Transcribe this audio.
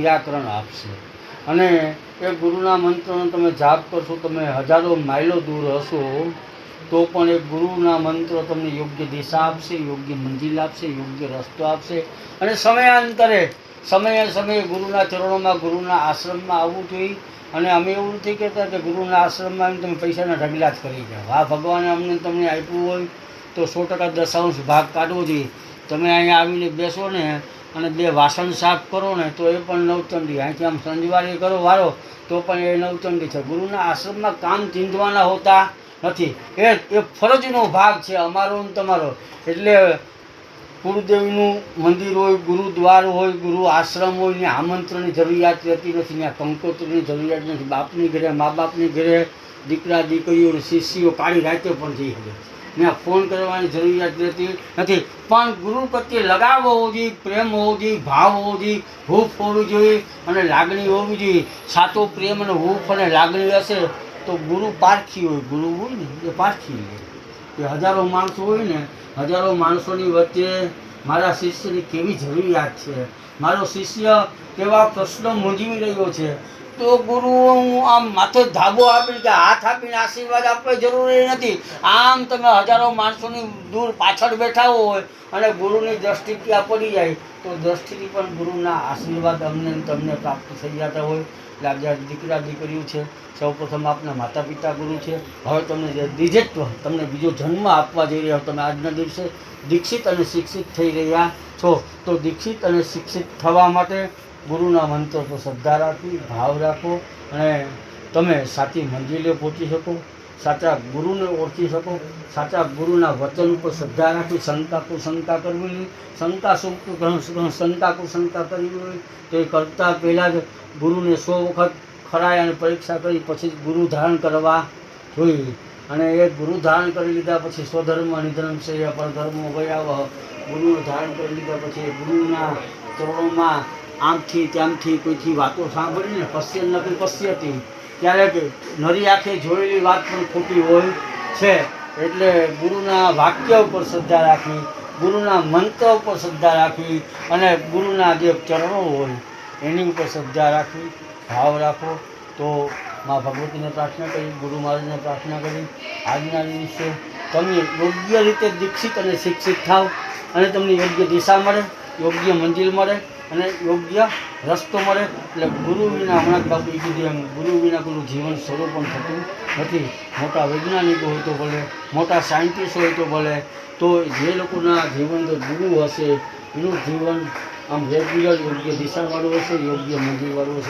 નિરાકરણ આપશે। અને એ ગુરુના મંત્રનો તમે જાપ કરશો, તમે હજારો માઇલો દૂર હશો તો પણ એ ગુરુના મંત્ર તમને યોગ્ય દિશા આપશે, યોગ્ય મંજિલ આપશે, યોગ્ય રસ્તો આપશે। અને સમયે સમયે ગુરુના ચરણોમાં, ગુરુના આશ્રમમાં આવવું જોઈએ। અને અમે એવું નથી કહેતા કે ગુરુના આશ્રમમાં આવીને તમે પૈસાના ઢગલા જ કરી જાઓ। આ ભગવાને અમને તમને આપ્યું હોય તો 100% દશાંશ ભાગ કાઢવો જોઈએ। તમે અહીંયા આવીને બેસો ને અને 2 વાસણ સાફ કરો ને તો એ પણ નવચંડી, અહીંથી આમ સંજવારી કરો વારો તો પણ એ નવચંડી છે। ગુરુના આશ્રમમાં કામ ચીંધવાના હોતા નથી, એ ફરજનો ભાગ છે અમારો ને તમારો। એટલે ગુરુદેવનું મંદિર હોય, ગુરુદ્વાર હોય, ગુરુ આશ્રમ હોય ને આમંત્રણની જરૂરિયાત રહેતી નથી, ત્યાં કંકોત્રીની જરૂરિયાત નથી। બાપની ઘરે, મા બાપની ઘરે દીકરા દીકરીઓ શિષ્યો કાળી રાતે પણ જઈ શકે, ત્યાં ફોન કરવાની જરૂરિયાત રહેતી નથી। પણ ગુરુ પ્રત્યે લગાવ હોવો જોઈએ, પ્રેમ હોવો જોઈએ, ભાવ હોવો જોઈએ, હૂંફ હોવી જોઈએ અને લાગણી હોવી જોઈએ। સાચો પ્રેમ અને હૂંફ અને લાગણી હશે તો ગુરુ પારખી હોય, ગુરુ હોય ને એ પારખી હોય। એ હજારો માણસો હોય ને, હજારો માણસોની વચ્ચે મારા શિષ્યની કેવી જરૂરિયાત છે, મારો શિષ્ય કેવા પ્રશ્નો મૂંઝવી રહ્યો છે, તો ગુરુ હું આમ માથે ધાબો આપીને કે હાથ આપીને આશીર્વાદ આપવા જરૂરી નથી। આમ તમે હજારો માણસોની દૂર પાછળ બેઠા હોય અને ગુરુની દ્રષ્ટિ ત્યાં પડી જાય તો દ્રષ્ટિથી પણ ગુરુના આશીર્વાદ અમને તમને પ્રાપ્ત થઈ જતા હોય। એટલે આ દીકરા દીકરીઓ છે, સૌપ્રથમ આપના માતા પિતા ગુરુ છે। હવે તમને જે દિજત્વ, તમને બીજો જન્મ આપવા જઈ રહ્યા, તમે આજના દિવસે દીક્ષિત અને શિક્ષિત થઈ રહ્યા છો, તો દીક્ષિત અને શિક્ષિત થવા માટે ગુરુના મંત્ર પર શ્રદ્ધા રાખવી, ભાવ રાખો અને તમે સાચી મંજિલે પહોંચી શકો, સાચા ગુરુને ઓળખી શકો। સાચા ગુરુના વચન ઉપર શ્રદ્ધા રાખવી, શંકા કુશંકા કરવી નહીં। શંકા કુશંકા કરવી હોય તો એ કરતાં પહેલાં જ ગુરુને 100 વખત ખરાય અને પરીક્ષા કરી પછી જ ગુરુ ધારણ કરવા જોઈએ। અને એ ગુરુ ધારણ કરી લીધા પછી સ્વધર્મ નિધર્મ છે પરધર્મો વયાવહ, ગુરુ ધારણ કરી લીધા પછી ગુરુના ચરણોમાં આમથી ત્યાંથી કોઈથી વાતો સાંભળીને પશ્યન નથી પશ્યતી, ક્યારેક નરી આંખે જોયેલી વાત પણ ખોટી હોય છે। એટલે ગુરુના વાક્ય ઉપર શ્રદ્ધા રાખવી, ગુરુના મંત્ર ઉપર શ્રદ્ધા રાખવી અને ગુરુના જે ચરણો હોય એની ઉપર શ્રદ્ધા રાખવી, ભાવ રાખો। તો મા ભગવતીને પ્રાર્થના કરી, ગુરુ મહારાજને પ્રાર્થના કરી આજના દિવસે તમે યોગ્ય રીતે દીક્ષિત અને શિક્ષિત થાવ અને તમને યોગ્ય દિશા મળે, યોગ્ય મંજિલ મળે અને યોગ્ય રસ્તો મળે। એટલે ગુરુ વિના, હમણાં બાપુએ કીધું એમ, ગુરુ વિના કોઈ જીવન શરૂ પણ થતું નથી। મોટા વૈજ્ઞાનિકો હોય તો ભલે, મોટા સાયન્ટિસ્ટ હોય તો ભલે, તો જે લોકોના જીવન જો ગુરુ હશે એનું જીવન આમ રેગ્યુલર યોગ્ય દિશાવાળું હશે, યોગ્ય મંજિલવાળું હશે।